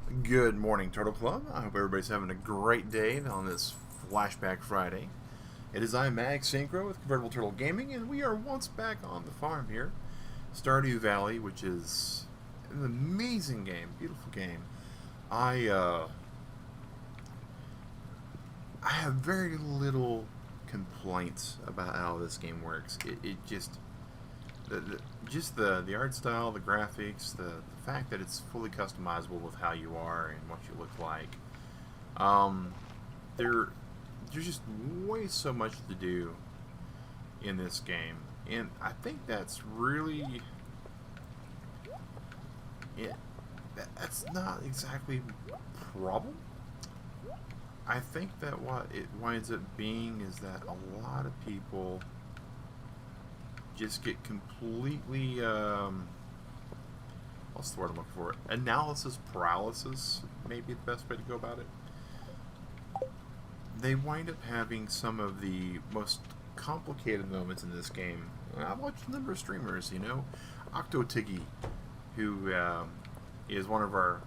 Good morning, Turtle Club. I hope everybody's having a great day on this Flashback Friday. It is I, Mag Synchro, with Convertible Turtle Gaming, and we are once back on the farm here. Stardew Valley, which is an amazing game, beautiful game. I I have very little complaints about how this game works. It just the art style, the graphics, the fact that it's fully customizable with how you are and what you look like. Um, there there's just way so much to do in this game, and I think that's really it. That's not exactly a problem. I think that what it winds up being is that a lot of people just get completely what's the word I'm looking for? Analysis paralysis, maybe the best way to go about it. They wind up having some of the most complicated moments in this game. I've watched a number of streamers, OctoTiggy, who is one of our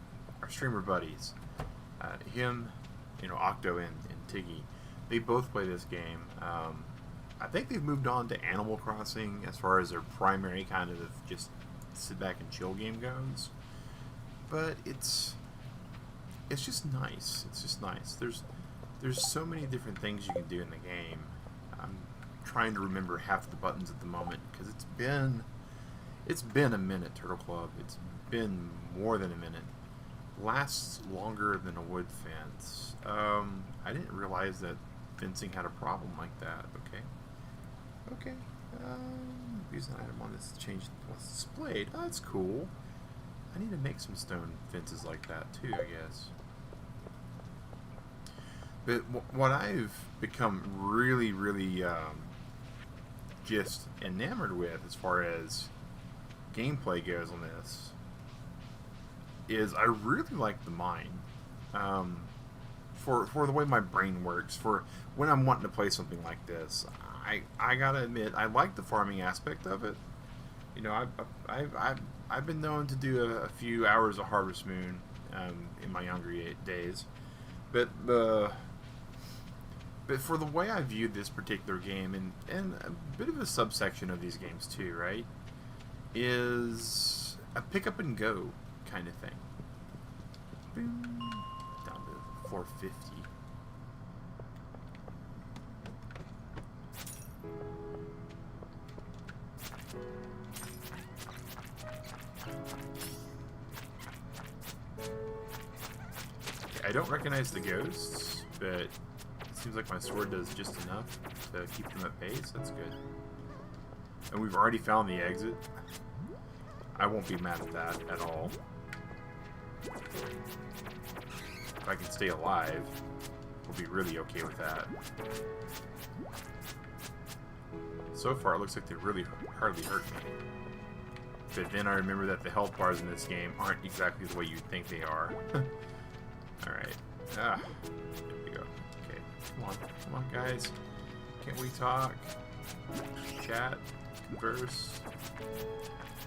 streamer buddies. Him, Octo and Tiggy, they both play this game. I think they've moved on to Animal Crossing as far as their primary kind of just sit back and chill game goes. But it's just nice. It's just nice. There's so many different things you can do in the game. I'm trying to remember half the buttons at the moment because it's been a minute, Turtle Club. It's been more than a minute. Lasts longer than a wood fence. I didn't realize that fencing had a problem like that. Okay. Use an item on this to change what's displayed. Oh, that's cool. I need to make some stone fences like that too, I guess. But what I've become really, really just enamored with as far as gameplay goes on this is I really like the mine. For the way my brain works, for when I'm wanting to play something like this, I gotta admit I like the farming aspect of it. I've been known to do a few hours of Harvest Moon in my younger days, but for the way I viewed this particular game, and a bit of a subsection of these games too, right, is a pick up and go kind of thing. Boom, down to 450. Okay, I don't recognize the ghosts, but it seems like my sword does just enough to keep them at pace. That's good. And we've already found the exit. I won't be mad at that at all. If I can stay alive, we'll be really okay with that. So far, it looks like they really hardly hurt me. But then I remember that the health bars in this game aren't exactly the way you'd think they are. Alright. There we go. Okay. Come on, guys. Can't we talk? Chat? Converse?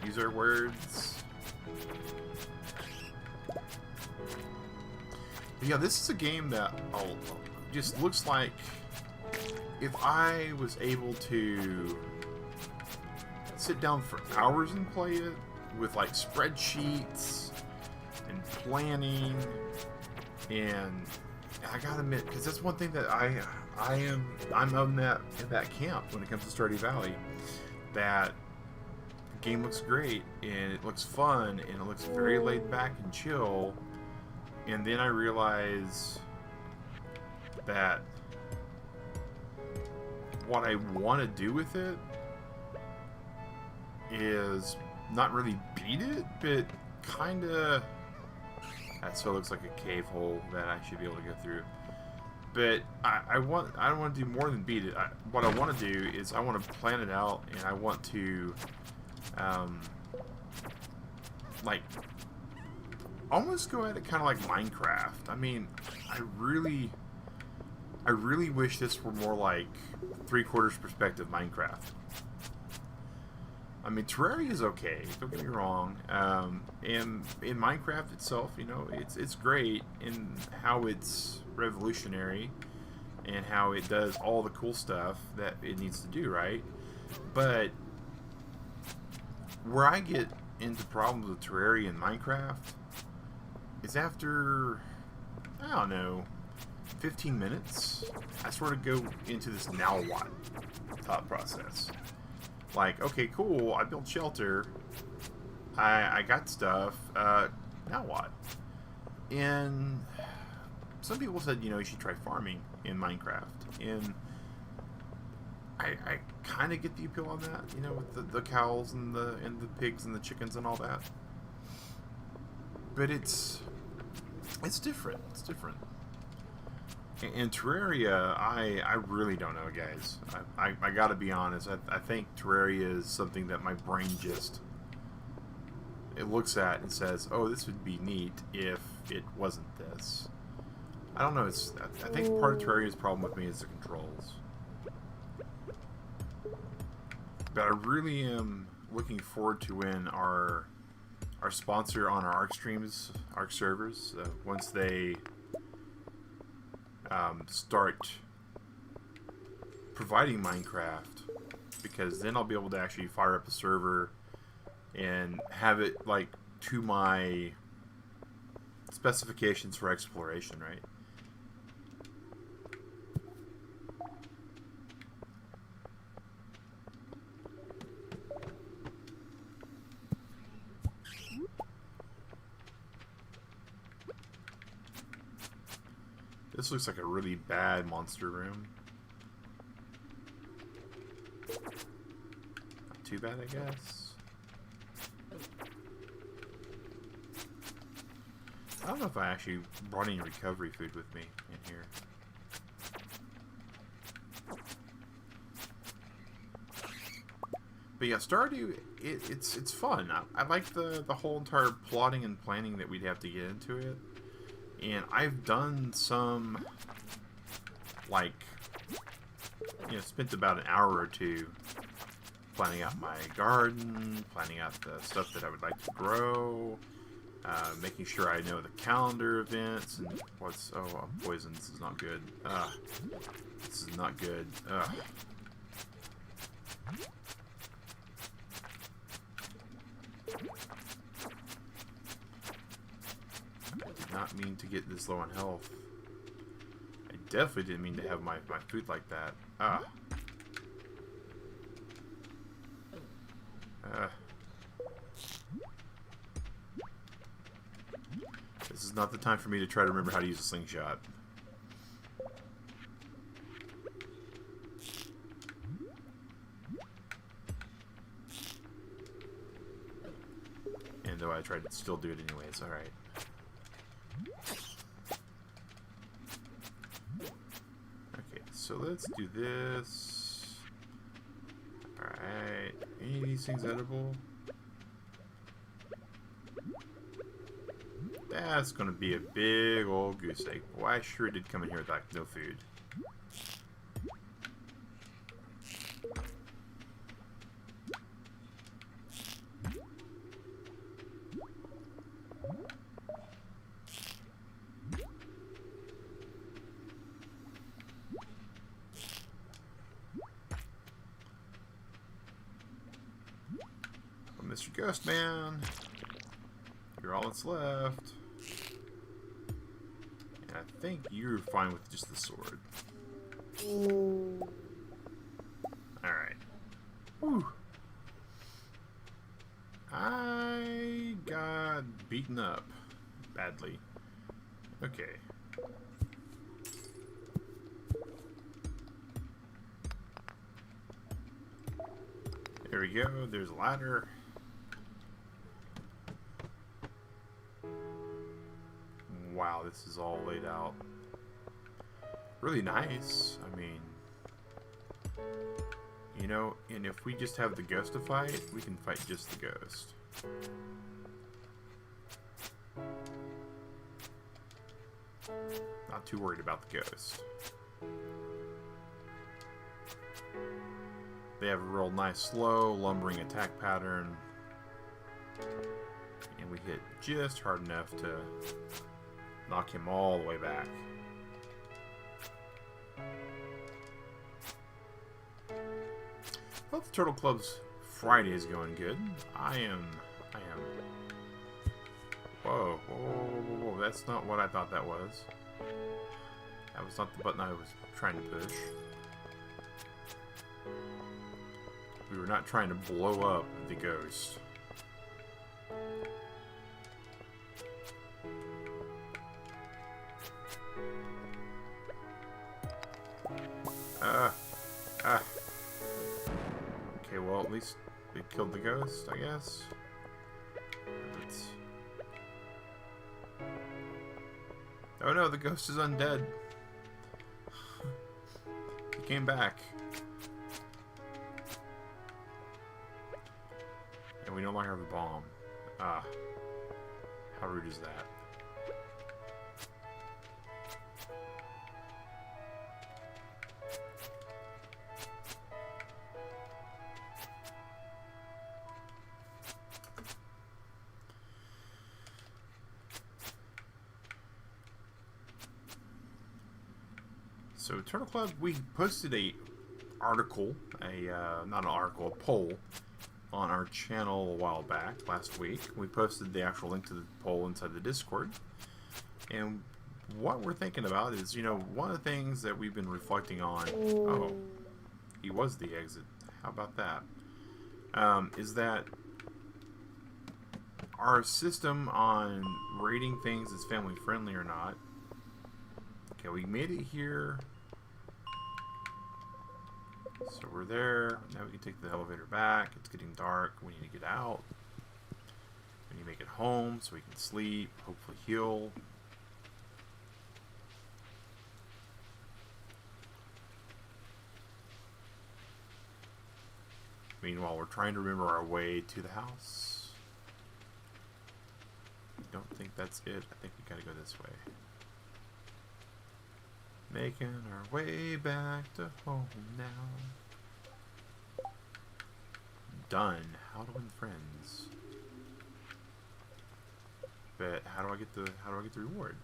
Use our words? But yeah, this is a game that just looks like if I was able to sit down for hours and play it with like spreadsheets and planning, and I gotta admit, because that's one thing that I'm in that camp when it comes to Stardew Valley, that the game looks great and it looks fun and it looks very laid back and chill, and then I realize that what I want to do with it is not really beat it, but kind of. So it looks like a cave hole that I should be able to go through. But I don't want to do more than beat it. What I want to do is I want to plan it out, and I want to like almost go at it kind of like Minecraft. I mean, I really wish this were more like 3/4 perspective Minecraft. I mean, Terraria is okay. Don't get me wrong. And in Minecraft itself, you know, it's great in how it's revolutionary and how it does all the cool stuff that it needs to do, right? But where I get into problems with Terraria and Minecraft is after, I don't know, 15 minutes, I sort of go into this now what thought process. Like, okay, cool, I built shelter, I got stuff, now what? And some people said, you know, you should try farming in Minecraft. And I kind of get the appeal on that, you know, with the cows and the pigs and the chickens and all that. But it's different. It's different. In Terraria, I really don't know, guys. I gotta be honest. I think Terraria is something that my brain just it looks at and says, "Oh, this would be neat if it wasn't this." I don't know. I think part of Terraria's problem with me is the controls. But I really am looking forward to when our sponsor on our Arc streams, Arc servers, once they start providing Minecraft, because then I'll be able to actually fire up a server and have it like to my specifications for exploration, right? This looks like a really bad monster room. Not too bad, I guess. I don't know if I actually brought any recovery food with me in here. But yeah, Stardew, it's fun. I like the whole entire plotting and planning that we'd have to get into it. And I've done some, like, you know, spent about an hour or two planning out my garden, planning out the stuff that I would like to grow, making sure I know the calendar events, and what's, oh, I'm poisoned, this is not good. This is not good. Not mean to get this low on health. I definitely didn't mean to have my food like that. This is not the time for me to try to remember how to use a slingshot. And though I tried to still do it anyways, alright. Okay, so let's do this. Alright, any of these things edible? That's gonna be a big old goose egg. Well, I sure did come in here with like no food. Mr. Ghost Man, you're all that's left. And I think you're fine with just the sword. Alright. Whew. I got beaten up badly. Okay. There we go, there's a ladder. Wow, this is all laid out. Really nice. I mean, you know, and if we just have the ghost to fight, we can fight just the ghost. Not too worried about the ghost. They have a real nice, slow, lumbering attack pattern. And we hit just hard enough to knock him all the way back. Well, the Turtle Club's Friday is going good. I am... Whoa, whoa, whoa, whoa, that's not what I thought that was. That was not the button I was trying to push. We were not trying to blow up the ghost. Okay, well, at least we killed the ghost, I guess. Let's... Oh no, the ghost is undead. He came back. And we no longer have the bomb. Ah. How rude is that? So Turtle Club, we posted a article, not an article, a poll on our channel a while back, last week. We posted the actual link to the poll inside the Discord. And what we're thinking about is, you know, one of the things that we've been reflecting on, oh, he was the exit. How about that? Is that our system on rating things as family friendly or not. Okay, we made it here. So we're there. Now we can take the elevator back. It's getting dark. We need to get out. We need to make it home so we can sleep, hopefully heal. Meanwhile, we're trying to remember our way to the house. I don't think that's it. I think we gotta go this way. Making our way back to home now. Done. How to win friends. But how do I get the reward?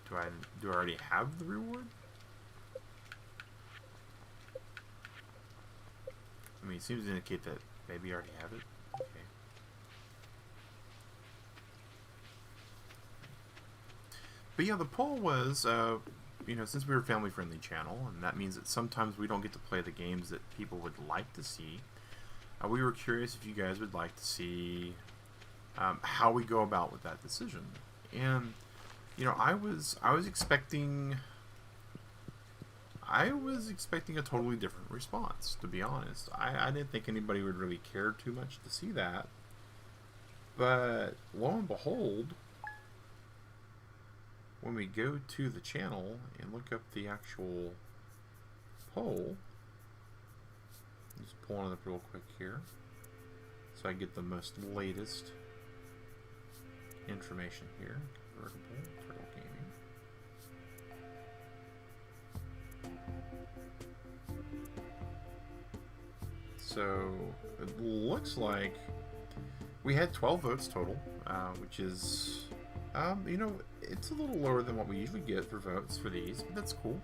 Do I already have the reward? I mean, it seems to indicate that maybe I already have it. Okay. But yeah, the poll was, you know, since we're a family-friendly channel, and that means that sometimes we don't get to play the games that people would like to see, we were curious if you guys would like to see how we go about with that decision. And, you know, I was expecting a totally different response, to be honest. I didn't think anybody would really care too much to see that. But lo and behold, when we go to the channel and look up the actual poll, just pulling it up real quick here so I get the most latest information here. Convertible, Turtle Gaming. So it looks like we had 12 votes total, which is, you know, it's a little lower than what we usually get for votes for these, but that's cool.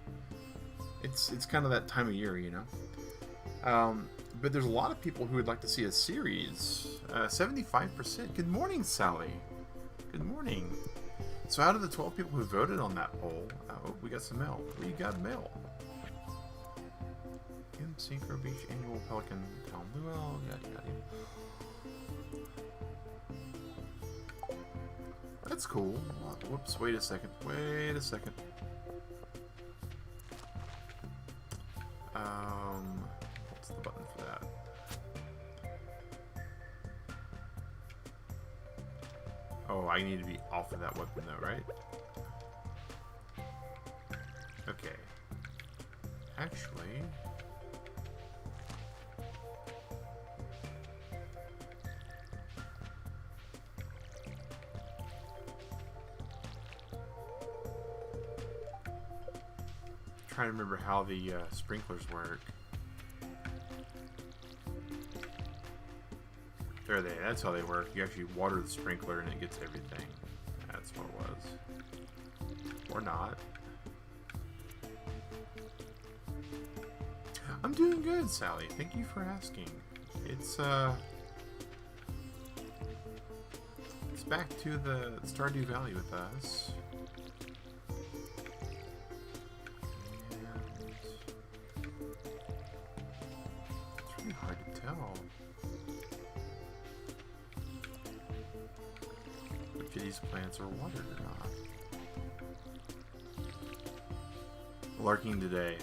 It's kind of that time of year, you know. But there's a lot of people who would like to see a series. 75%. Good morning, Sally. Good morning. So out of the 12 people who voted on that poll, oh, we got some mail. We got mail. In Synchro Beach Annual Pelican Town Luau, yada yada. That's cool. Whoops, wait a second. Wait a second. What's the button for that? Oh, I need to be off of that weapon though, right? Okay. Actually... trying to remember how the sprinklers work. There they. That's how they work. You actually water the sprinkler and it gets everything. That's what it was. Or not. I'm doing good, Sally. Thank you for asking. It's back to the Stardew Valley with us. And it's really hard to tell if these plants are watered or not. Lurking today.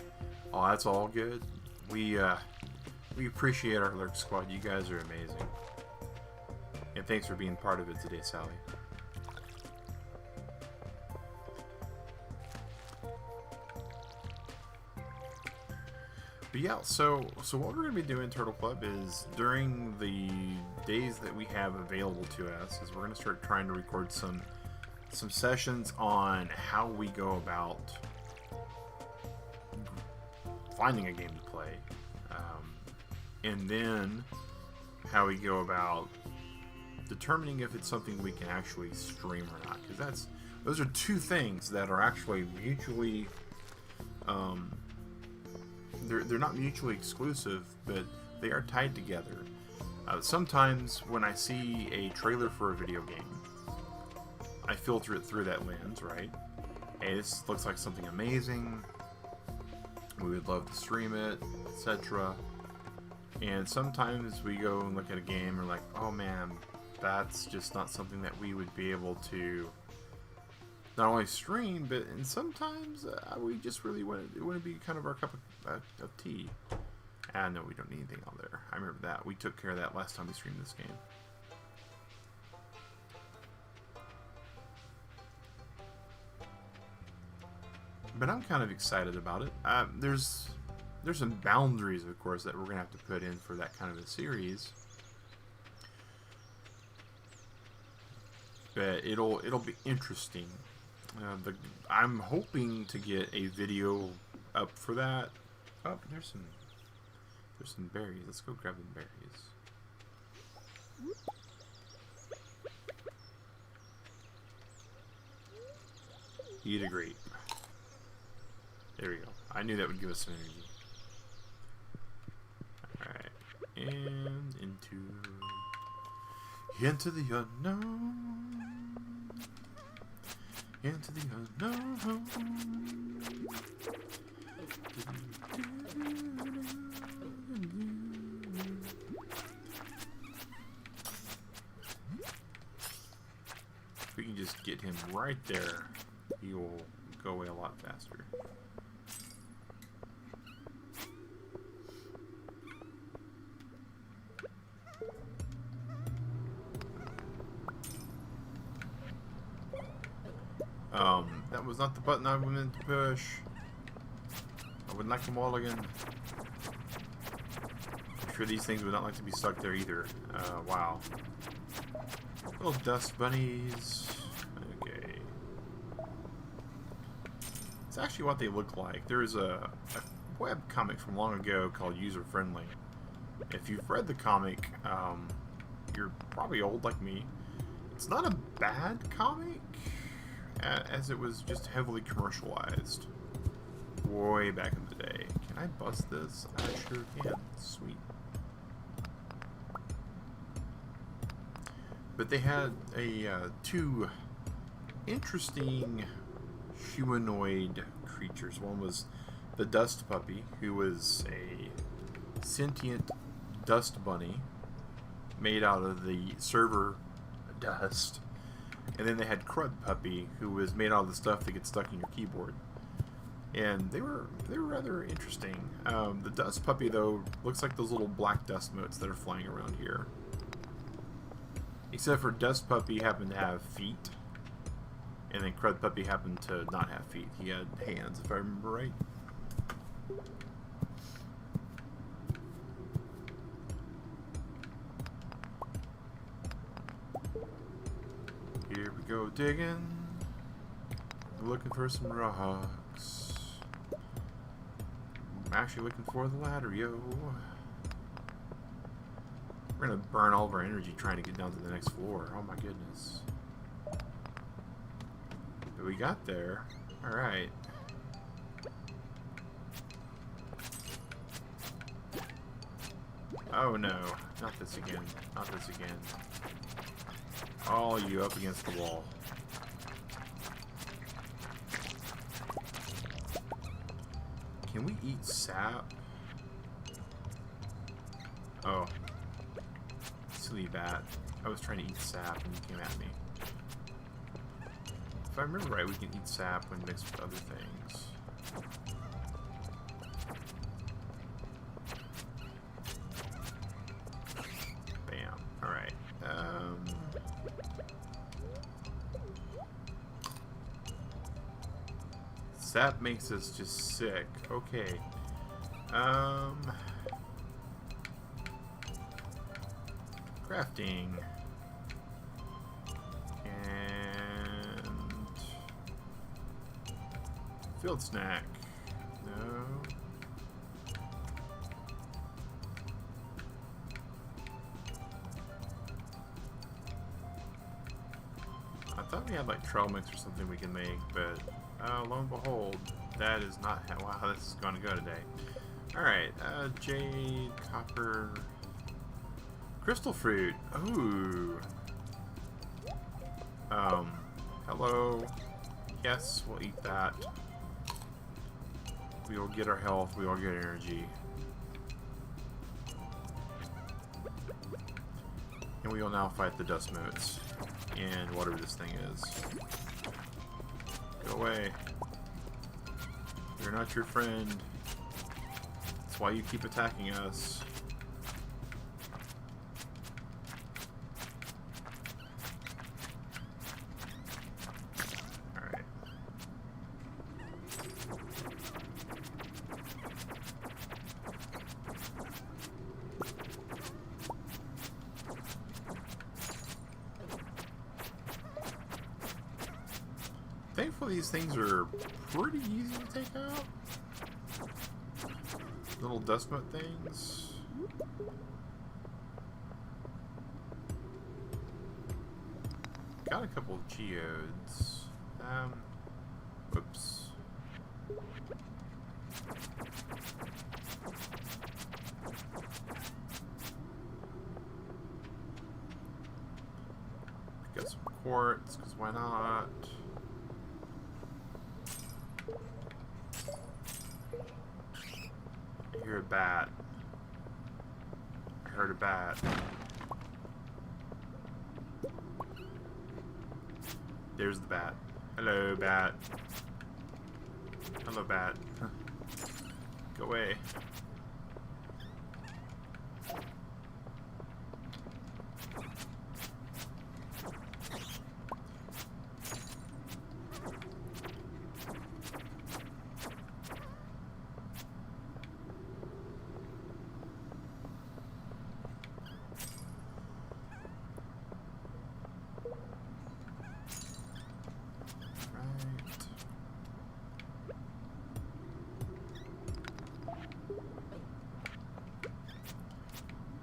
Oh, that's all good. We appreciate our Lurk Squad. You guys are amazing. And thanks for being part of it today, Sally. But yeah, so what we're going to be doing, Turtle Club, is during the days that we have available to us, is we're going to start trying to record some sessions on how we go about finding a game to play, and then how we go about determining if it's something we can actually stream or not, because those are two things that are actually mutually they're not mutually exclusive, but they are tied together. Sometimes when I see a trailer for a video game, I filter it through that lens, right? Hey, this looks like something amazing, we would love to stream it, etc. And sometimes we go and look at a game and we're like, oh man, that's just not something that we would be able to not only stream, but and sometimes we just really want to be kind of our cup of tea. And no, we don't need anything on there. I remember that. We took care of that last time we streamed this game. But I'm kind of excited about it. There's some boundaries, of course, that we're gonna have to put in for that kind of a series. But it'll be interesting. I'm hoping to get a video up for that. Oh, there's some berries. Let's go grab the berries. Eat a grape. There we go. I knew that would give us some energy. Alright. And into the unknown. Into the unknown. If we can just get him right there, he will go away a lot faster. That was not the button I wanted to push. I would like them all again. I'm sure these things would not like to be stuck there either. Wow. Little dust bunnies. Okay. It's actually what they look like. There's a web comic from long ago called User Friendly. If you've read the comic, you're probably old like me. It's not a bad comic, as it was just heavily commercialized way back in the day. Can I bust this? I sure can. Sweet. But they had two interesting humanoid creatures. One was the Dust Puppy, who was a sentient dust bunny made out of the server dust. And then they had Crud Puppy, who was made out of the stuff that gets stuck in your keyboard. And they were rather interesting. The Dust Puppy, though, looks like those little black dust motes that are flying around here. Except for Dust Puppy happened to have feet. And then Crud Puppy happened to not have feet. He had hands, if I remember right. Here we go digging. Looking for some rocks. I'm actually looking for the ladder, yo. We're gonna burn all of our energy trying to get down to the next floor. Oh my goodness. But we got there. Alright. Oh no. Not this again. Not this again. All you up against the wall. Can we eat sap? Oh. Silly bat. I was trying to eat sap and you came at me. If I remember right, we can eat sap when mixed with other things. Bam. Alright. Sap makes us just sick. Okay. Crafting. And field snack. No. I thought we had like trail mix or something we can make, but lo and behold, that is not how this is going to go today. Alright, jade, copper, crystal fruit. Ooh. Hello. Yes, we'll eat that. We will get our health, we will get energy. And we will now fight the dust motes. And whatever this thing is. Go away. We're not your friend. That's why you keep attacking us. Alright. Thankfully, these things are pretty easy to take out. Little dust mote things. Got a couple of geodes. Whoops. Got some quartz, because why not? I hear a bat. I heard a bat. There's the bat. Hello, bat. Hello, bat. Go away.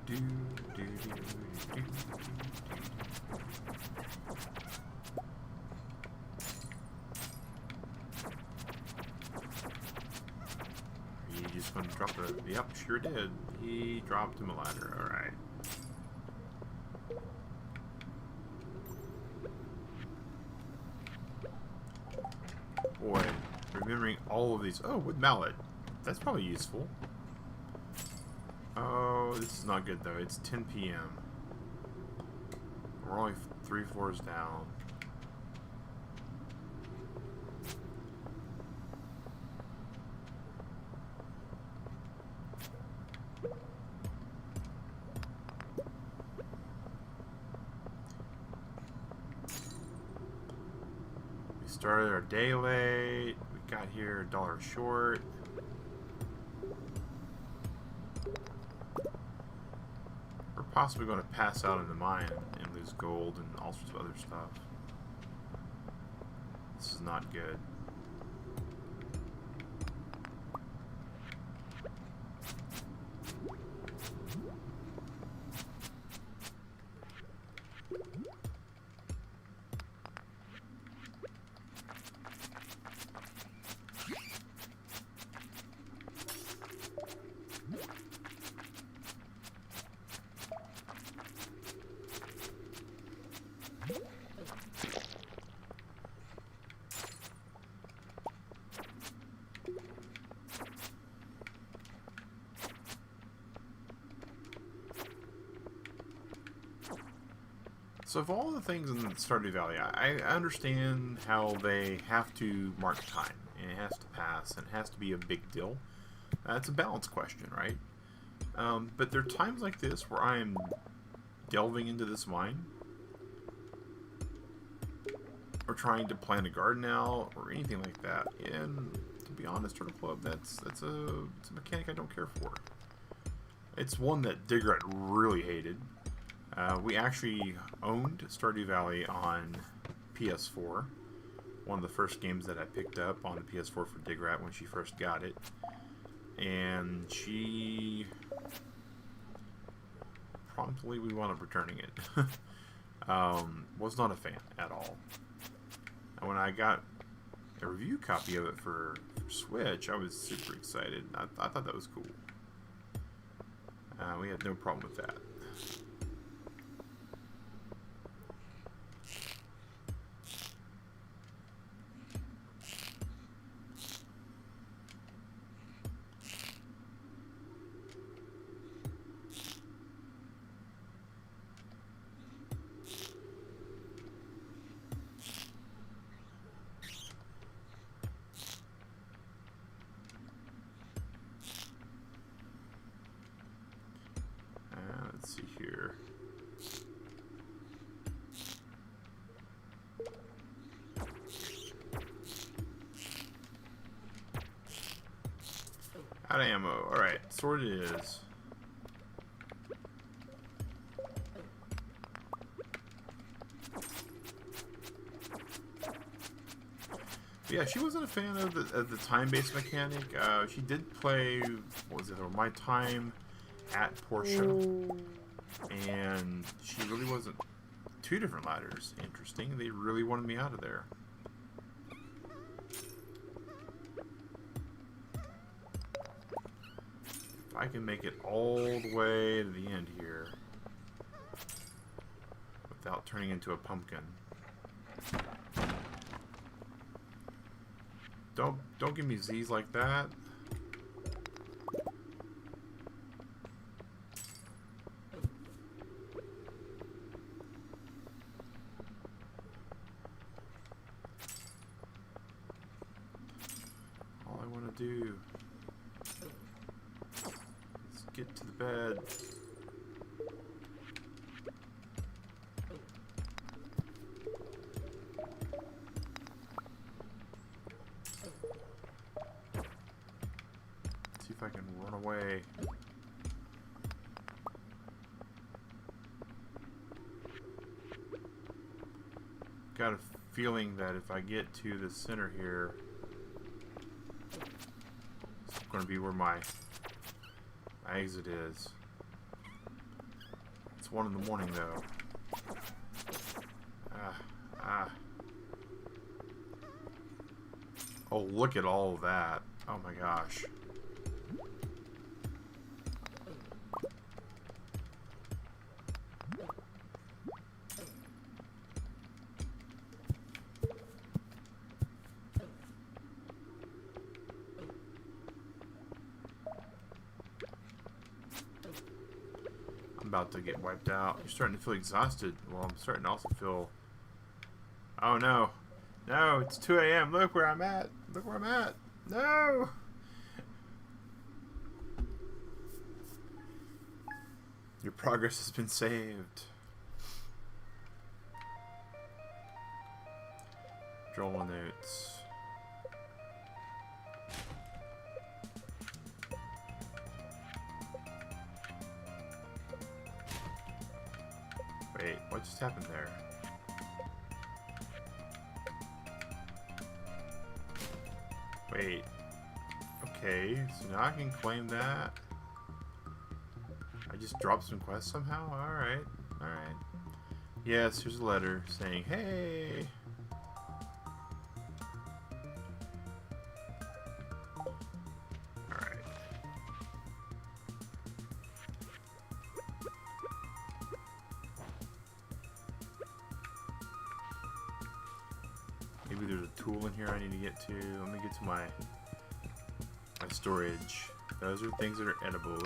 Are you just going to drop a... Yep, sure did. He dropped him a ladder. Alright. Boy, remembering all of these... Oh, with mallet. That's probably useful. Oh, this is not good though. It's 10 p.m. We're only 3 floors down. We started our day late. We got here $1 short. We're possibly going to pass out in the mine and lose gold and all sorts of other stuff. This is not good. So of all the things in Stardew Valley, I understand how they have to mark time, and it has to pass, and it has to be a big deal. It's a balance question, right? But there are times like this where I am delving into this mine, or trying to plant a garden out, or anything like that. And to be honest, Turtle Club, it's a mechanic I don't care for. It's one that Digrat really hated. We actually owned Stardew Valley on PS4. One of the first games that I picked up on the PS4 for Digrat when she first got it. And she promptly we wound up returning it. Was not a fan at all. And when I got a review copy of it for Switch, I was super excited. I thought that was cool. We had no problem with that. Let's see here. Out of ammo. Alright, sword it is. But yeah, she wasn't a fan of the time-based mechanic. She did play, what was it, My Time at Portia, and she really wasn't. Two different ladders. Interesting. They really wanted me out of there. If I can make it all the way to the end here without turning into a pumpkin. Don't give me Z's like that. All I want to do is get to the bed. See if I can run away. Got a feeling that if I get to the center here, it's going to be where my exit is. It's 1 in the morning though. Oh, look at all of that. Oh my gosh. I'm about to get wiped out. You're starting to feel exhausted. Well, I'm starting to also feel... Oh no. No, it's 2 a.m. Look where I'm at. Look where I'm at. No! Your progress has been saved. Journal notes. Wait, what just happened there? Wait. Okay, so now I can claim that. I just dropped some quests somehow? Alright, alright. Yes, here's a letter saying, hey! Alright. Maybe there's a tool in here I need to get to. Let me get to my storage. Those are things that are edible.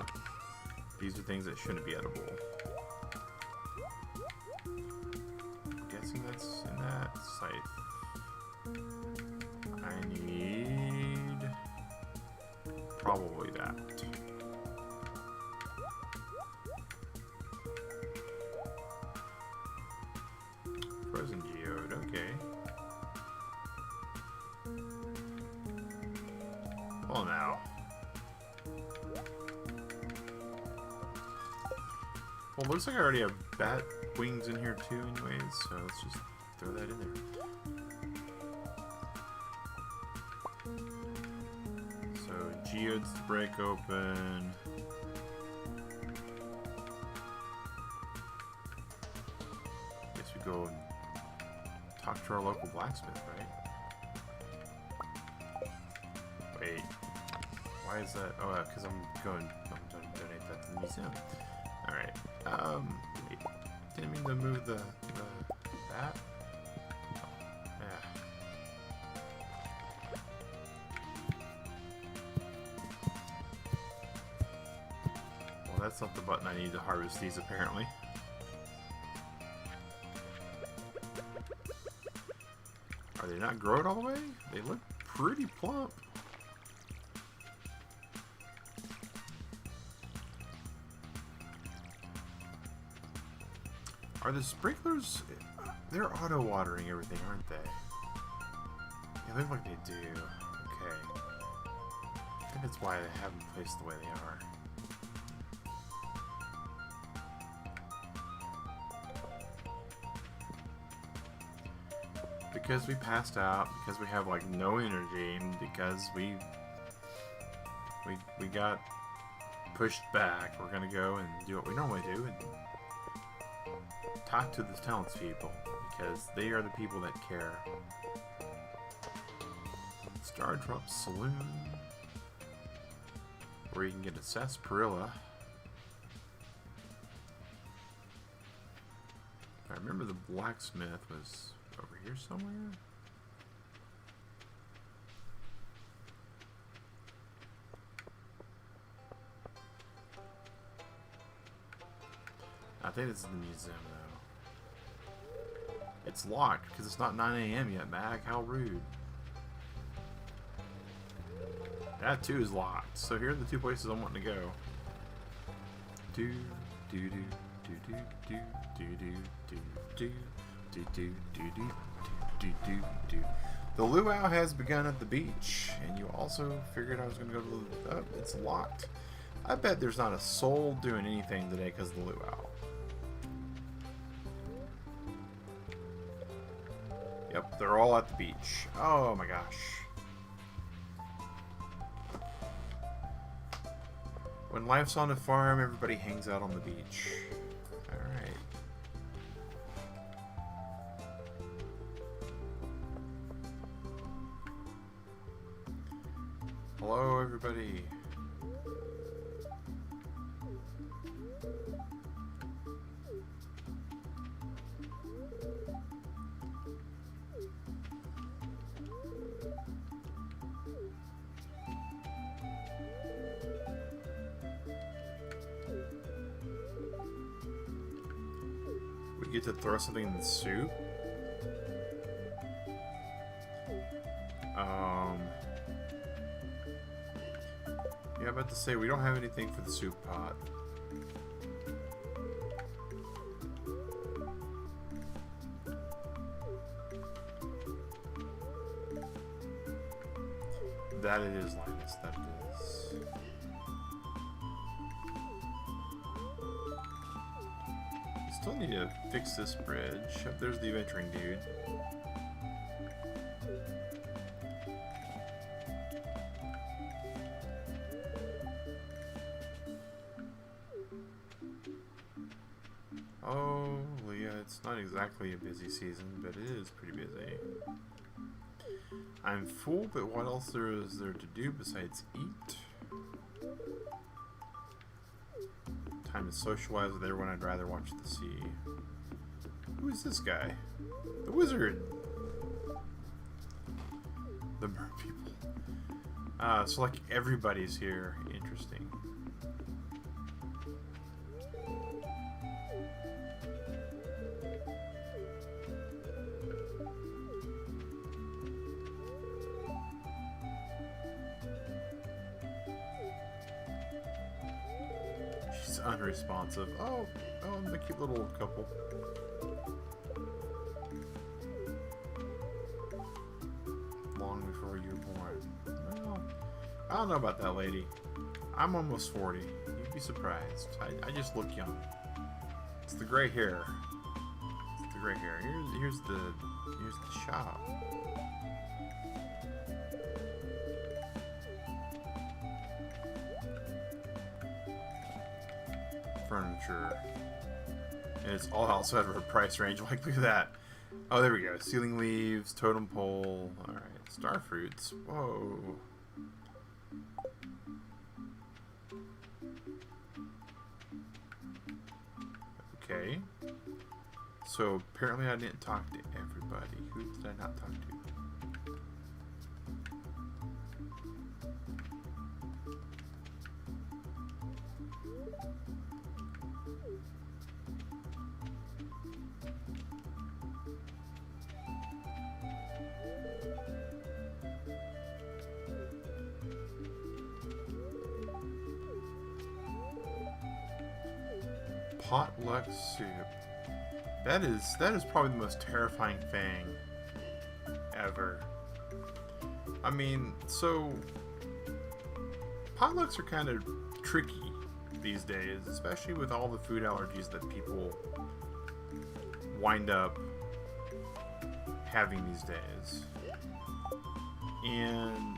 These are things that shouldn't be edible. I'm guessing that's in that scythe. I need probably that. Frozen geode, okay. Well now. Well, looks like I already have bat wings in here too anyways, so let's just throw that in there. So, geodes to break open. Guess we go and talk to our local blacksmith, right? Wait. Why is that? Oh, because I'm going to donate that to the museum. Alright. Wait. Didn't mean to move the bat. Yeah. Well, that's not the button I need to harvest these, apparently. Are they not growing all the way? They look pretty plump. Are the sprinklers... They're auto-watering everything, aren't they? They look like they do. Okay. I think that's why they have them placed the way they are. Because we passed out, because we have like no energy, and because we got pushed back, we're gonna go and do what we normally do and talk to the townspeople, because they are the people that care. Stardrop Saloon, where you can get a sarsaparilla. I remember the blacksmith was over here somewhere. I think this is the museum, though. It's locked because it's not 9 a.m. yet, Mag. How rude. That too is locked. So here are the two places I'm wanting to go. Do do do do do do do do do do do do do do do. The luau has begun at the beach, and you also figured I was going to go to the... Oh, it's locked. I bet there's not a soul doing anything today because of the luau. Yep, they're all at the beach. Oh my gosh. When life's on a farm, everybody hangs out on the beach. Alright. Hello, everybody. We get to throw something in the soup. Yeah, I'm about to say we don't have anything for the soup pot. That it is, Linus. That it is. Still need to fix this bridge. Oh, there's the adventuring dude. Oh, Leah, it's not exactly a busy season, but it is pretty busy. I'm full, but what else is there to do besides eat? Time to socialize with everyone. I'd rather watch the sea. Who is this guy? The wizard! The mer people. So like everybody's here. Interesting. She's unresponsive. Oh, the cute little couple. Long before you were born. Well, I don't know about that lady. I'm almost 40. You'd be surprised. I just look young. It's the gray hair. It's the gray hair. Here's the shop. Furniture. And it's all outside of our price range. Like, look at that. Oh, there we go. Ceiling leaves, totem pole. Alright. Star fruits. Whoa. Okay. So, apparently I didn't talk to everybody. Who did I not talk to? Potluck soup. That is probably the most terrifying thing ever. I mean, so potlucks are kind of tricky these days, especially with all the food allergies that people wind up having these days. And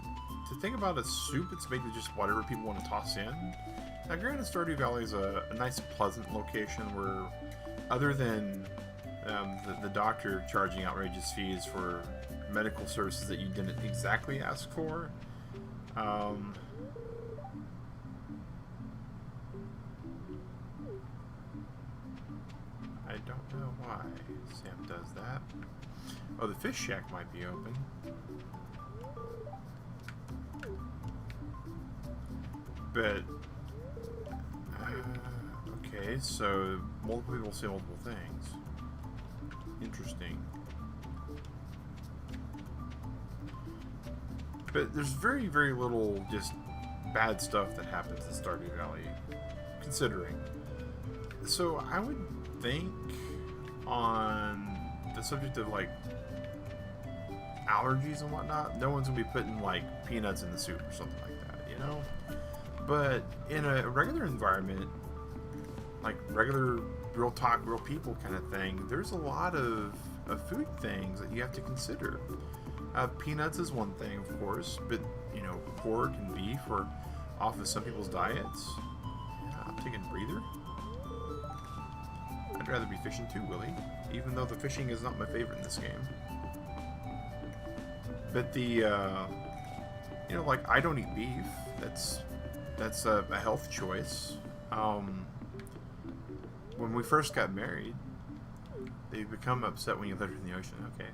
to think about a soup, it's maybe just whatever people want to toss in. Now, granted, Stardew Valley is a nice, pleasant location where, other than the doctor charging outrageous fees for medical services that you didn't exactly ask for, I don't know why Sam does that. Oh, the fish shack might be open. But okay, so multiple people say multiple things. Interesting. But there's very, very little just bad stuff that happens in Stardew Valley, considering. So I would think on the subject of like allergies and whatnot, no one's gonna be putting like peanuts in the soup or something like that, you know? But in a regular environment, like regular real talk, real people kind of thing, there's a lot of food things that you have to consider. Peanuts is one thing, of course, but you know, pork and beef are off of some people's diets. Yeah, I'm taking a breather. I'd rather be fishing too, Willie, even though the fishing is not my favorite in this game. But the, you know, like I don't eat beef. That's a health choice. When we first got married, they become upset when you let her in the ocean. Okay.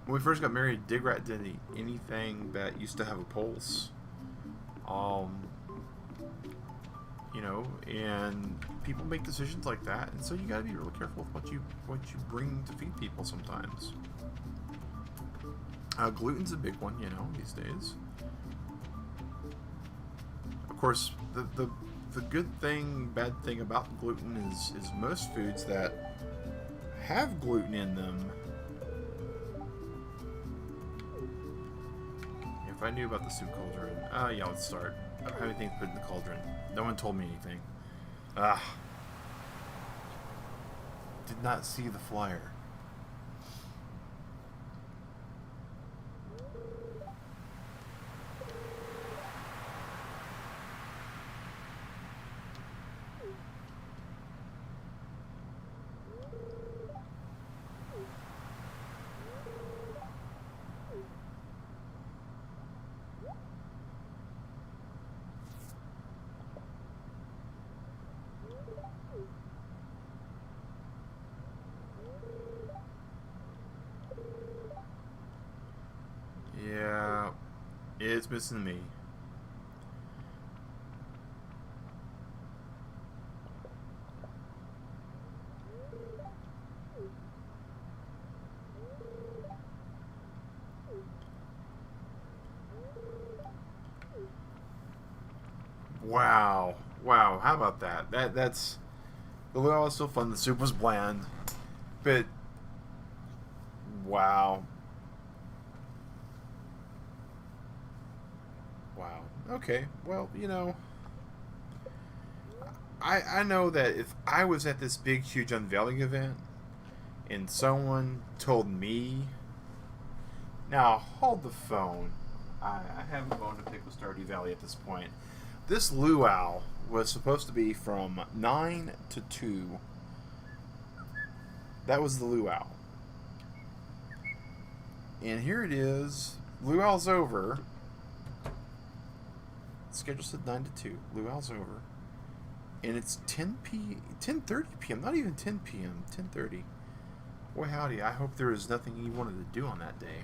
When we first got married, Digrat didn't eat anything that used to have a pulse. You know, and people make decisions like that, and so you gotta be really careful with what you bring to feed people sometimes. Gluten's a big one, you know, these days. Of course, the good thing, bad thing about gluten is most foods that have gluten in them. If I knew about the soup cauldron, yeah, let's start. I don't have anything to put in the cauldron. No one told me anything. Did not see the flyer. it's missing me. Wow. Wow, how about that? That's the luau was still fun, the soup was bland. But wow. Wow. Okay. Well, you know, I know that if I was at this big huge unveiling event and someone told me, now hold the phone. I have a bone to pick with Stardew Valley at this point. This luau was supposed to be from 9 to 2. That was the luau. And here it is. Luau's over. Schedule said 9 to 2. Luau's over. And it's 10:30 p.m. Not even 10 p.m. 10:30. Boy howdy, I hope there was nothing you wanted to do on that day.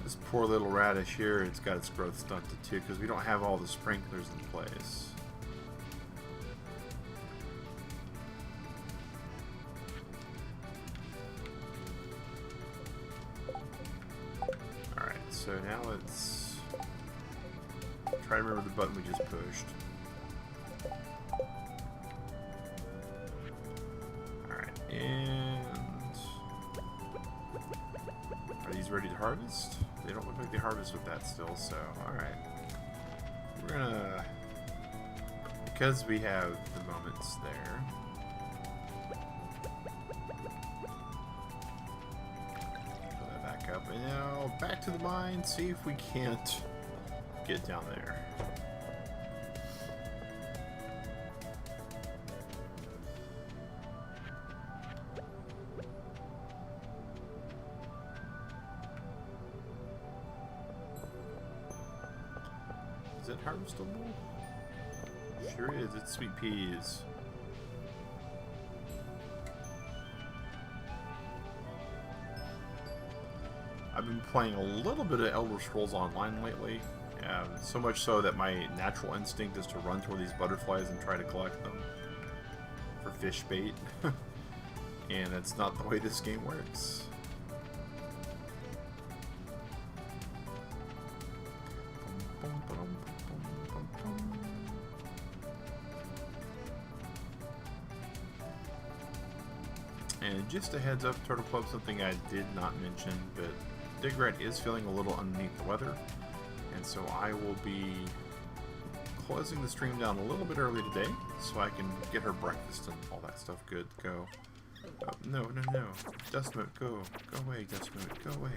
This poor little radish here, it's got its growth stunted too because we don't have all the sprinklers in place. Alright, so now let's try to remember the button we just pushed. Alright, and are these ready to harvest? They don't look like they harvest with that still, so alright. We're gonna, because we have the moments there, pull that back up, and now back to the mine, see if we can't get down there. Is it harvestable? Sure is. It's sweet peas. I've been playing a little bit of Elder Scrolls Online lately. So much so that my natural instinct is to run toward these butterflies and try to collect them for fish bait. And that's not the way this game works. And just a heads up, Turtle Club, something I did not mention, but Digrat is feeling a little underneath the weather, and so I will be closing the stream down a little bit early today, so I can get her breakfast and all that stuff good. Go. Oh, no, no, no. Dustmote, go. Go away, Dustmote, go away.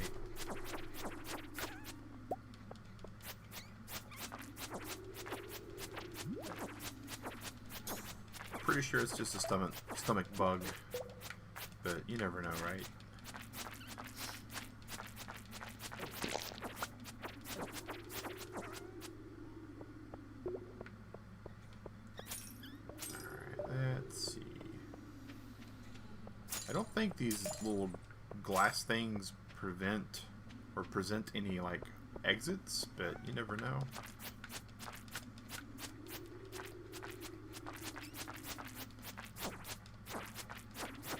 Pretty sure it's just a stomach bug. But you never know, right? Alright, let's see. I don't think these little glass things prevent or present any, like, exits, but you never know.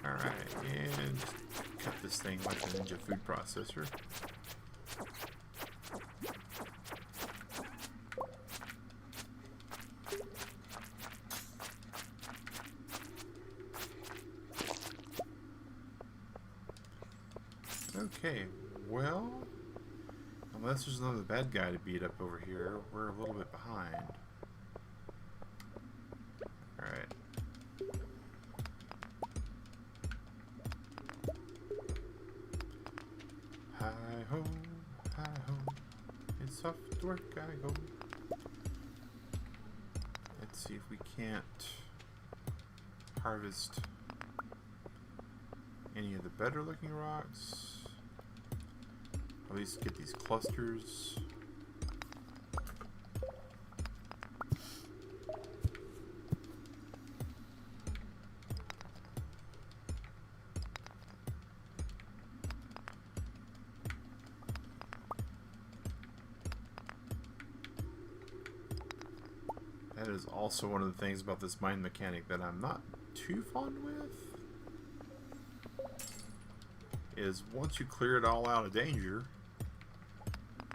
Alright, and cut this thing like a ninja food processor. Okay, well, unless there's another bad guy to beat up over here, we're a little bit behind. Alright. Hi-ho, hi-ho. software guy, go. Let's see if we can't harvest any of the better looking rocks. At least get these clusters. That is also one of the things about this mine mechanic that I'm not too fond with. Is once you clear it all out of danger,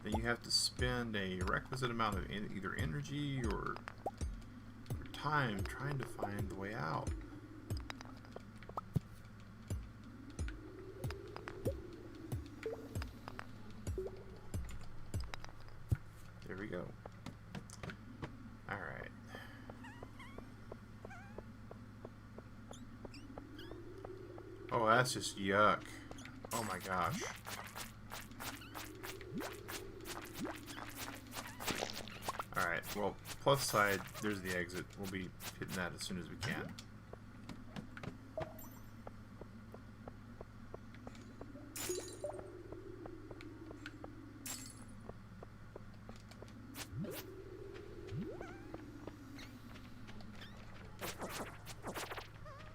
then you have to spend a requisite amount of either energy or time trying to find the way out. There we go. Alright. Oh, that's just yuck. Oh my gosh. Alright, well, plus side, there's the exit. We'll be hitting that as soon as we can.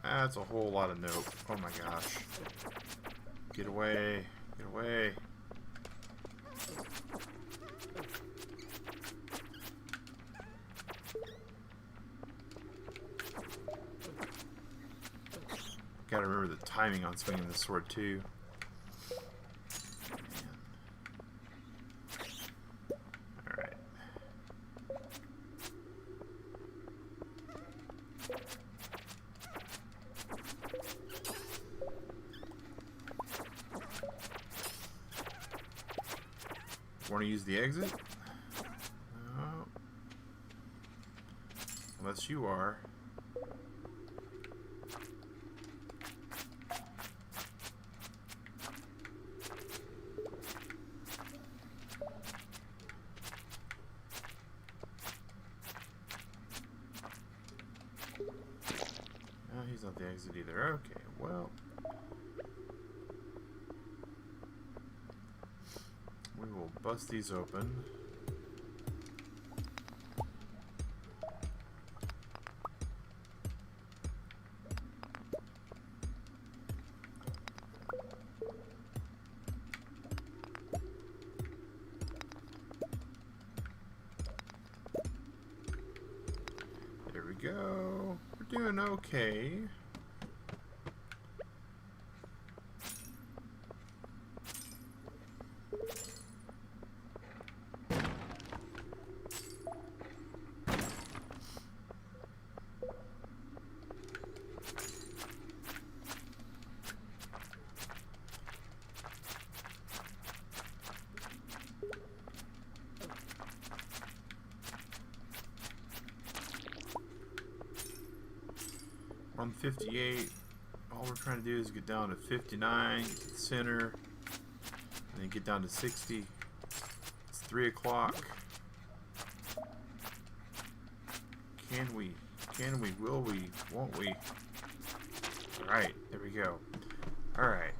That's a whole lot of nope. Oh my gosh. Get away. Get away. Gotta remember the timing on swinging the sword too. Alright. Want to use the exit? No. Unless you are. No, he's not the exit either. Okay, well. We will bust these open. There we go. We're doing okay. We're on 58. All we're trying to do is get down to 59, get to the center, and then get down to 60. It's 3 o'clock. Can we? Can we? Will we? Won't we? Alright, there we go. Alright.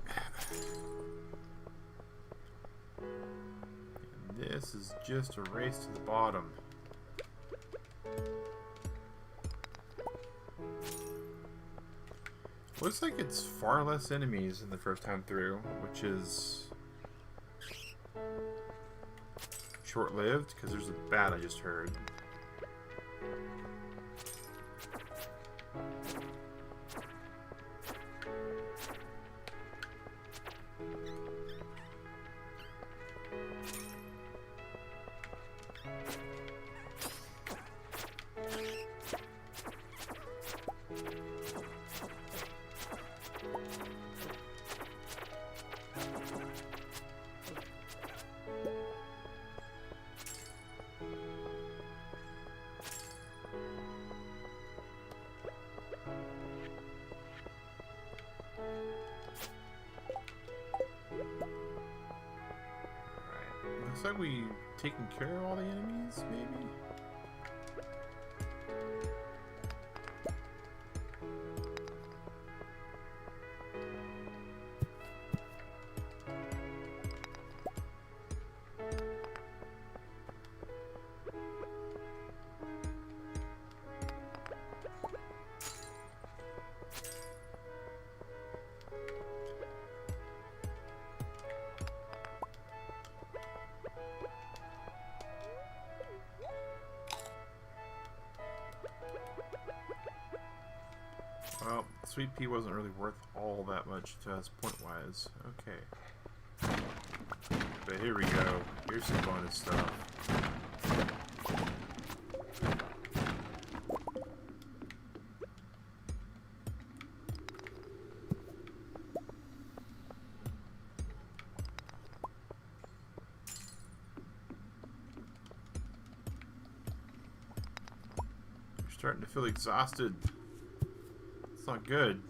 And this is just a race to the bottom. Looks like it's far less enemies than the first time through, which is short-lived, because there's a bat I just heard. Looks like we taken care of all the enemies, maybe? Well, Sweet Pea wasn't really worth all that much to us point-wise. Okay. But here we go. Here's some bonus stuff. You're starting to feel exhausted. It's not good.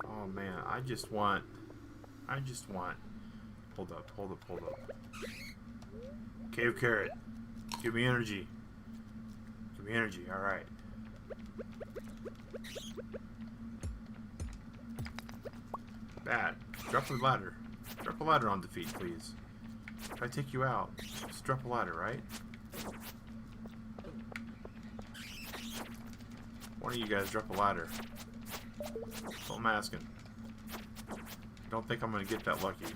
Oh man, I just want. Hold up. Cave carrot. Give me energy. Alright. Bad. Drop the ladder. Drop a ladder on defeat, please. If I take you out, just drop a ladder, right? One of you guys drop a ladder. That's all I'm asking. I don't think I'm gonna get that lucky.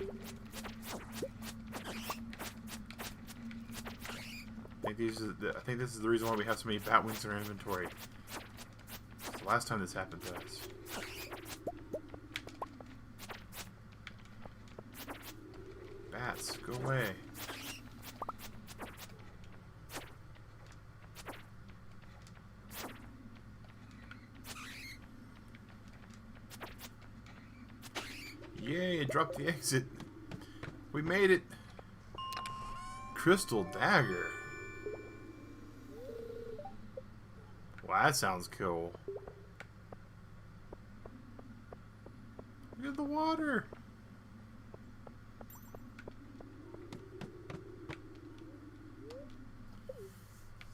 I think this is the reason why we have so many bat wings in our inventory. It's the last time this happened to us. Bats, go away. Yay, it dropped the exit. We made it. Crystal dagger. Wow, that sounds cool. Look at the water.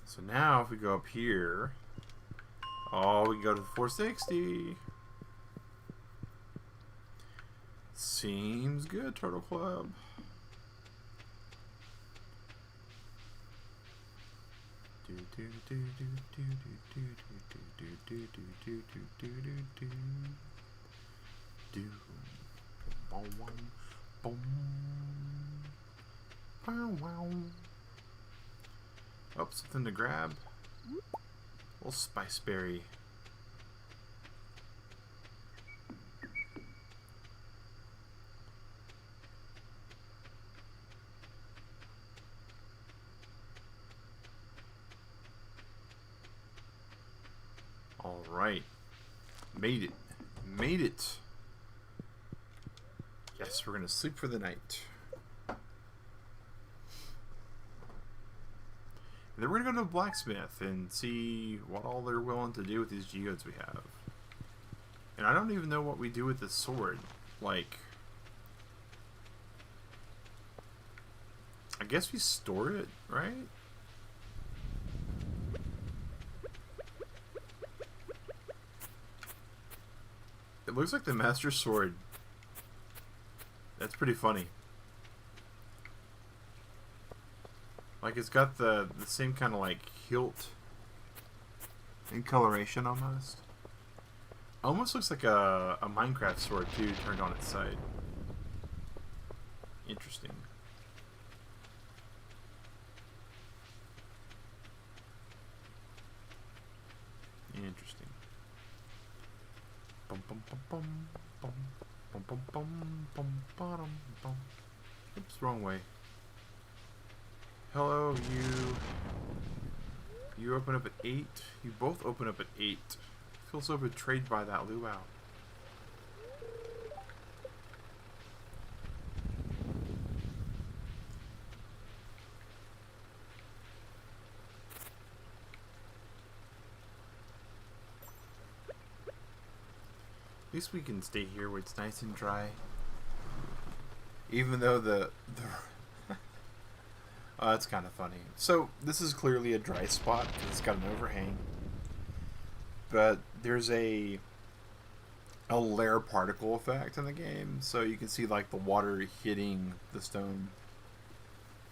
So now if we go up here, oh, we can go to the 460. Seems good, Turtle Club. Oh, something to grab. Little spice berry. Alright. Made it. Made it. Yes, we're going to sleep for the night. And then we're going to go to the blacksmith and see what all they're willing to do with these geodes we have. And I don't even know what we do with this sword. Like, I guess we store it, right? It looks like the Master Sword. That's pretty funny. Like, it's got the same kind of, like, hilt and coloration almost. Almost looks like a Minecraft sword, too, turned on its side. Interesting. Interesting. Bum bum bum bum bum bum bum bum bum bum bum. Oops, wrong way. Hello, you. You open up at 8. You both open up at 8. Feel so betrayed by that luau. At least we can stay here where it's nice and dry. Even though the oh, that's kind of funny. So this is clearly a dry spot because it's got an overhang, but there's a layer particle effect in the game, so you can see like the water hitting the stone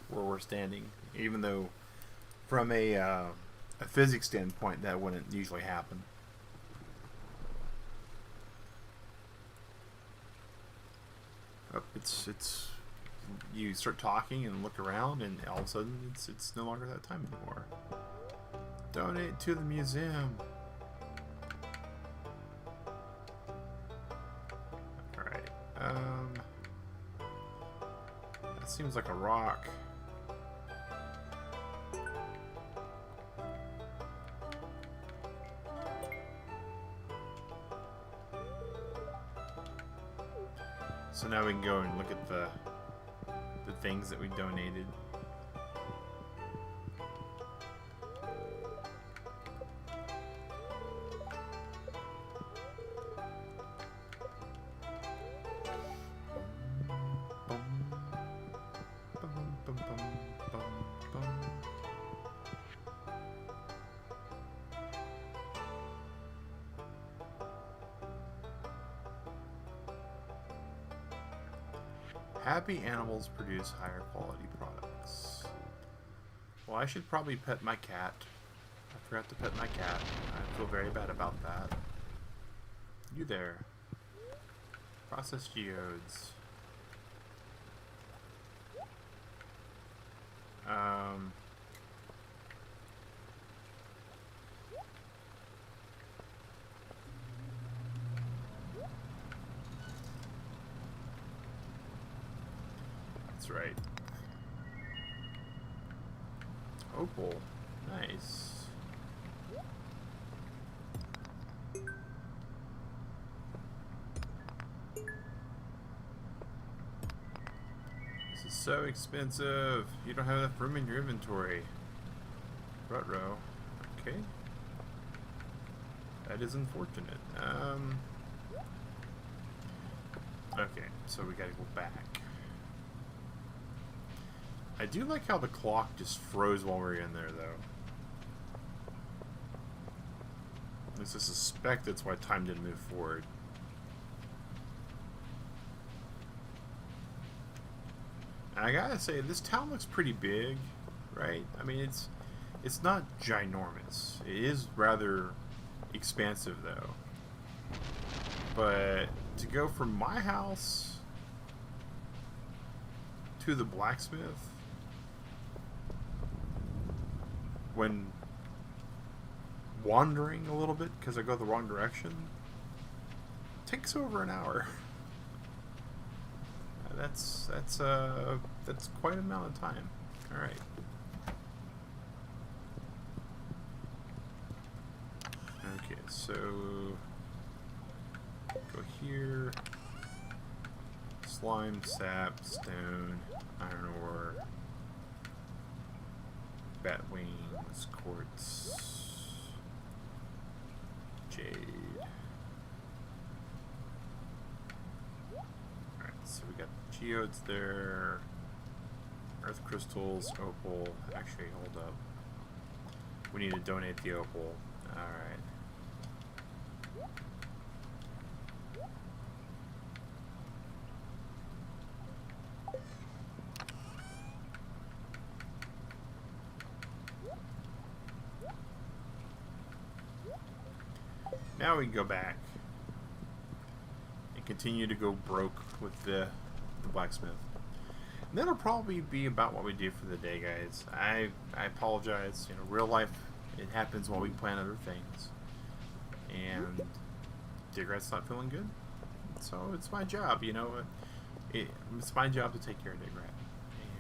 where we're standing, even though from a physics standpoint that wouldn't usually happen. Oh, it's you start talking and look around, and all of a sudden it's no longer that time anymore. Donate to the museum. All right. That seems like a rock. So now we can go and look at the things that we donated. Happy animals produce higher quality products. Well, I should probably pet my cat. I forgot to pet my cat. I feel very bad about that. You there. Processed geodes. That's right. Opal. Nice. This is so expensive. You don't have enough room in your inventory. Ruh-roh. Okay. That is unfortunate. Okay, so we gotta go back. I do like how the clock just froze while we were in there, though. At least I suspect that's why time didn't move forward. And I gotta say, this town looks pretty big, right? I mean, it's not ginormous. It is rather expansive, though. But to go from my house to the blacksmith, when wandering a little bit because I go the wrong direction, takes over an hour. That's quite an amount of time. All right. Okay, so go here. Slime, sap, stone, iron ore, bat wings, quartz, jade. Alright, so we got geodes there, earth crystals, opal. Actually, hold up. We need to donate the opal. Alright. Now we can go back and continue to go broke with the blacksmith. And that'll probably be about what we do for the day, guys. I apologize. You know, real life, it happens while we plan other things. And Digrat's not feeling good. So it's my job, you know. It's my job to take care of Digrat.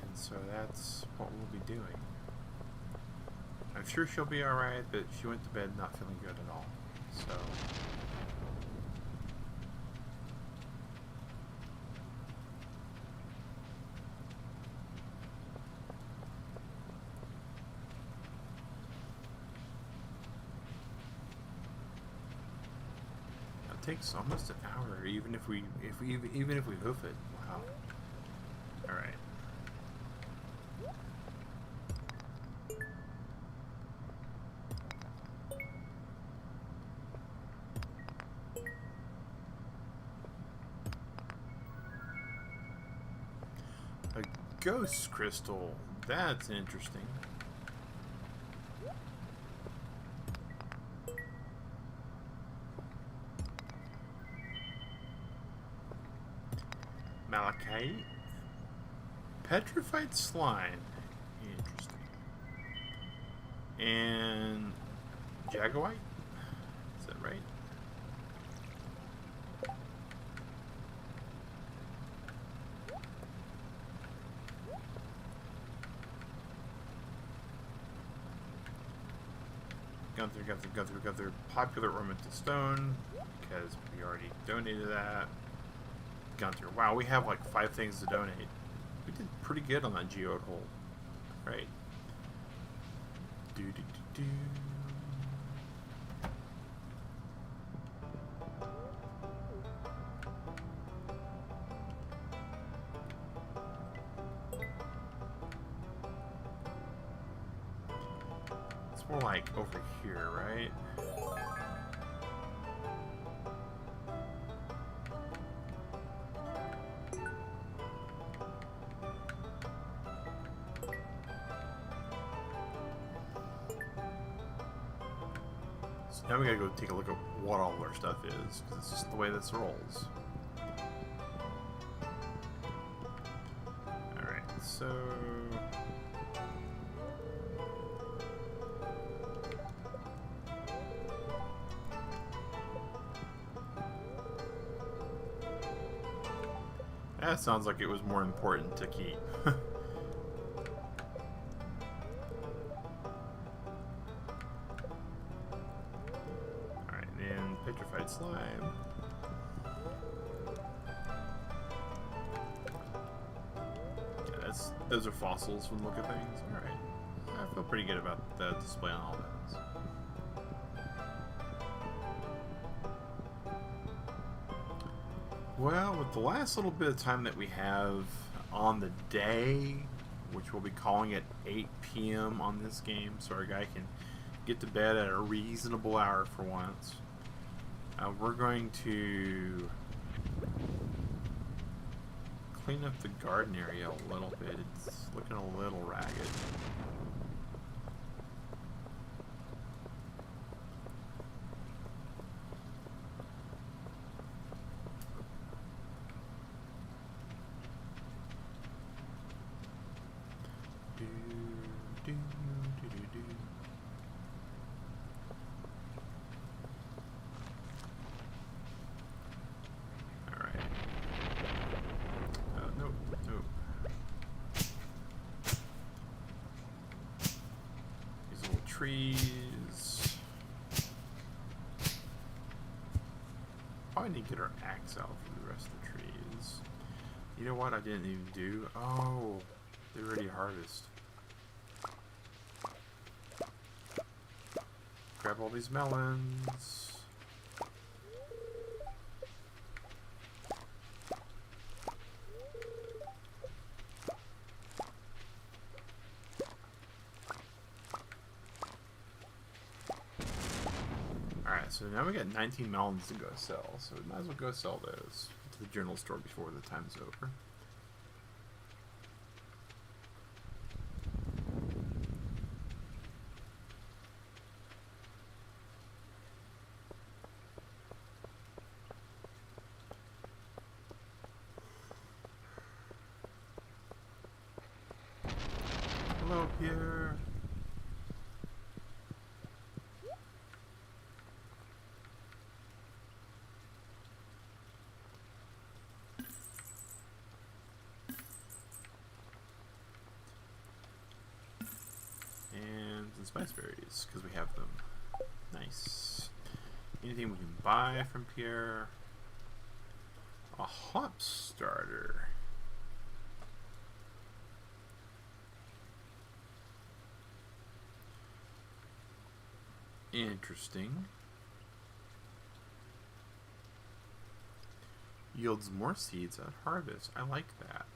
And so that's what we'll be doing. I'm sure she'll be alright, but she went to bed not feeling good at all. So it takes almost an hour, even if we hoof it. Wow. Alright. A ghost crystal. That's interesting. Malachite. Petrified slime. Interesting. And Jaguite? Is that right? Gunther. Popular ornamental stone, because we already donated that. Gunther. Wow, we have like 5 things to donate. We did pretty good on that geode hole. Right. Do. It's more like over here, right? Now we gotta go take a look at what all our stuff is, because it's just the way this rolls. Alright, so... that sounds like it was more important to keep. Petrified slime. Yeah, those are fossils from the look of things. Alright. I feel pretty good about the display on all those. Well, with the last little bit of time that we have on the day, which we'll be calling at 8 p.m. on this game, so our guy can get to bed at a reasonable hour for once. We're going to clean up the garden area a little bit. It's looking a little ragged. Trees. Probably need to get our axe out for the rest of the trees. You know what I didn't even do? Oh, they already harvest. Grab all these melons. So now we got 19 melons to go sell, so we might as well go sell those to the general store before the time's over. Hello, Pierre. Spice berries, because we have them. Nice. Anything we can buy from Pierre? A hop starter. Interesting. Yields more seeds at harvest. I like that.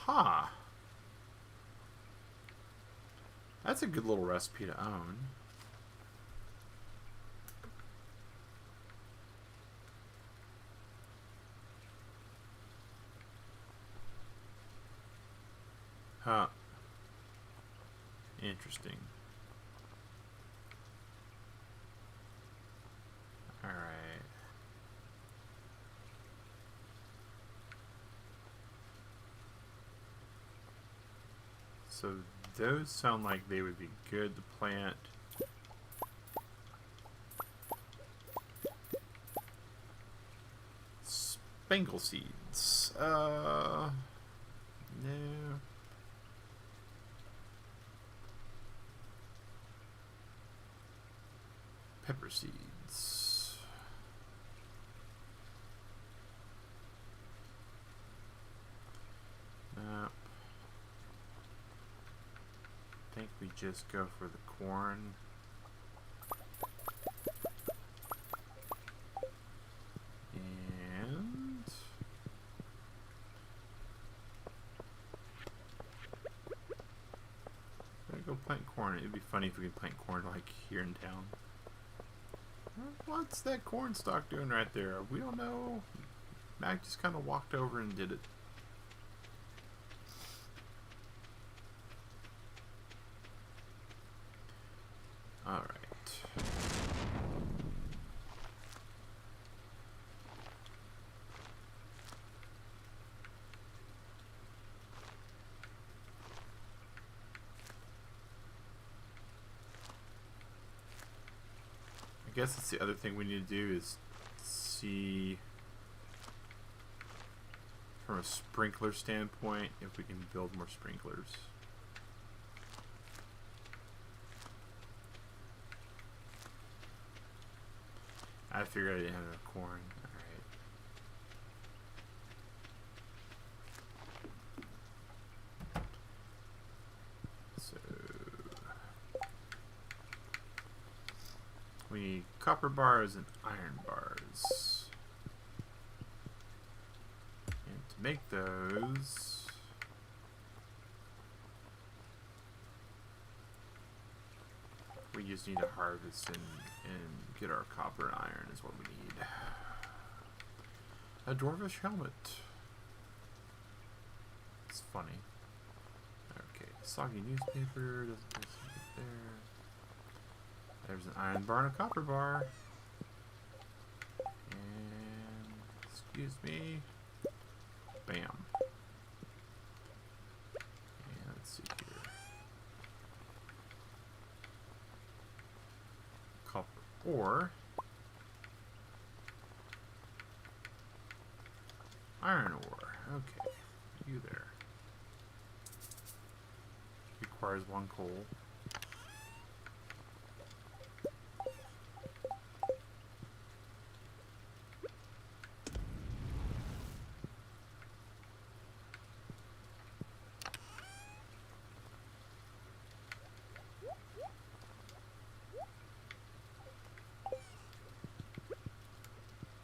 Huh. That's a good little recipe to own. Huh. Interesting. Alright. So those sound like they would be good to plant. Spangle seeds. No. Pepper seeds. I think we just go for the corn. And I'm gonna go plant corn. It'd be funny if we could plant corn like here in town. What's that corn stalk doing right there? We don't know. Mac just kind of walked over and did it. Alright. I guess that's the other thing we need to do is see from a sprinkler standpoint if we can build more sprinklers. I figured I didn't have enough corn. Alright. So we need copper bars and iron bars. And to make those, we just need to harvest and get our copper and iron is what we need. A dwarvish helmet. It's funny. Okay, soggy newspaper doesn't get there. There's an iron bar and a copper bar. And excuse me. Bam. And let's see here. Copper ore. Iron ore. Okay. You there. Requires 1 coal.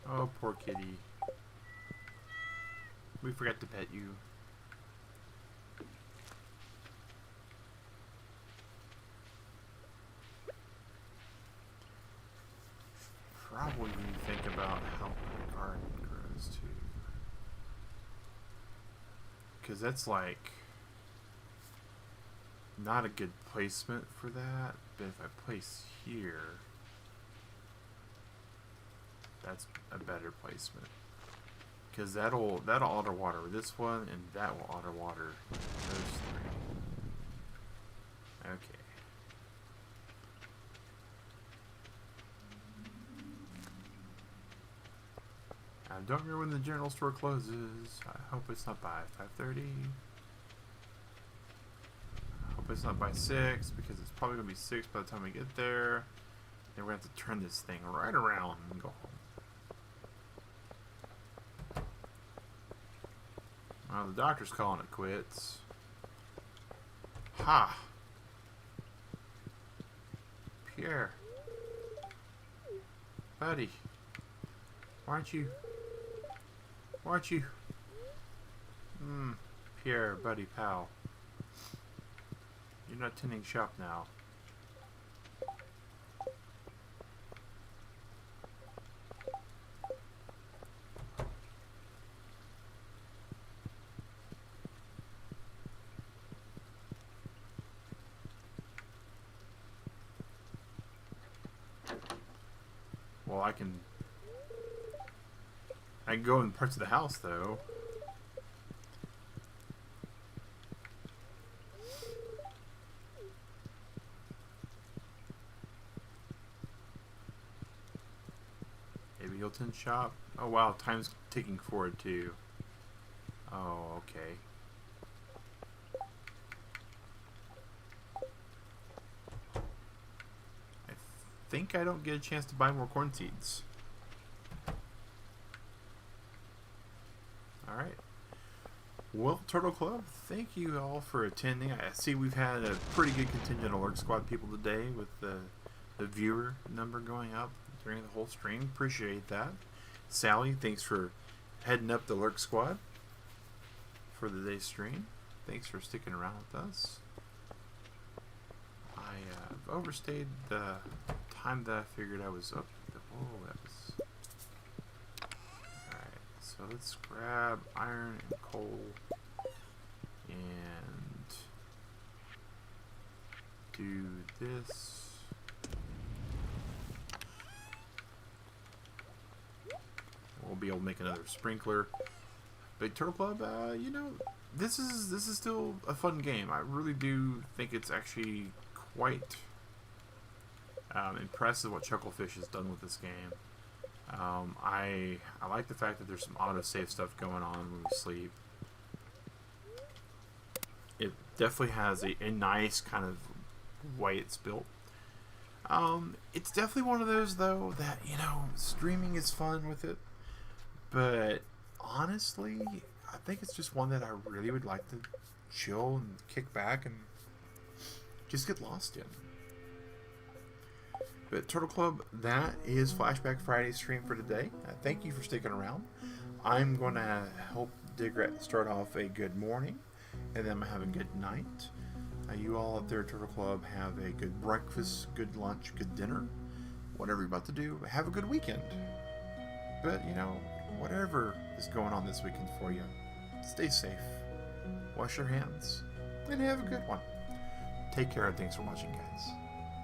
Oh, poor kitty. We forgot to pet you. Probably when you think about how the garden grows too. Because that's like not a good placement for that, but if I place here, that's a better placement. Because that'll auto water this one, and that will auto water those 3. Okay. I don't remember when the general store closes. I hope it's not by 5:30. I hope it's not by 6, because it's probably gonna be 6 by the time we get there. Then we're gonna have to turn this thing right around and go home. Well, the doctor's calling it quits. Ha! Pierre. Buddy. Why aren't you? Pierre, buddy, pal. You're not tending shop now. Well, I can go in parts of the house, though. Maybe he'll tend shop. Oh, wow. Time's ticking forward, too. Oh, okay. I think I don't get a chance to buy more corn seeds. Alright. Well, Turtle Club, thank you all for attending. I see we've had a pretty good contingent of Lurk Squad people today with the viewer number going up during the whole stream. Appreciate that. Sally, thanks for heading up the Lurk Squad for the day's stream. Thanks for sticking around with us. I've overstayed the time that I figured I was up. Oh, that was... Alright, so let's grab iron and coal and do this. We'll be able to make another sprinkler. Big Turtle Club, you know, this is still a fun game. I really do think it's actually quite impressive what Chucklefish has done with this game. I like the fact that there's some autosave stuff going on when we sleep. It definitely has a nice kind of way it's built. It's definitely one of those, though, that, you know, streaming is fun with it. But honestly, I think it's just one that I really would like to chill and kick back and just get lost in. But Turtle Club, that is Flashback Friday stream for today. Thank you for sticking around. I'm going to help Digret start off a good morning, and then I'm going to have a good night. You all out there at Turtle Club have a good breakfast, good lunch, good dinner. Whatever you're about to do, have a good weekend. But, you know, whatever is going on this weekend for you, stay safe, wash your hands, and have a good one. Take care, and thanks for watching, guys.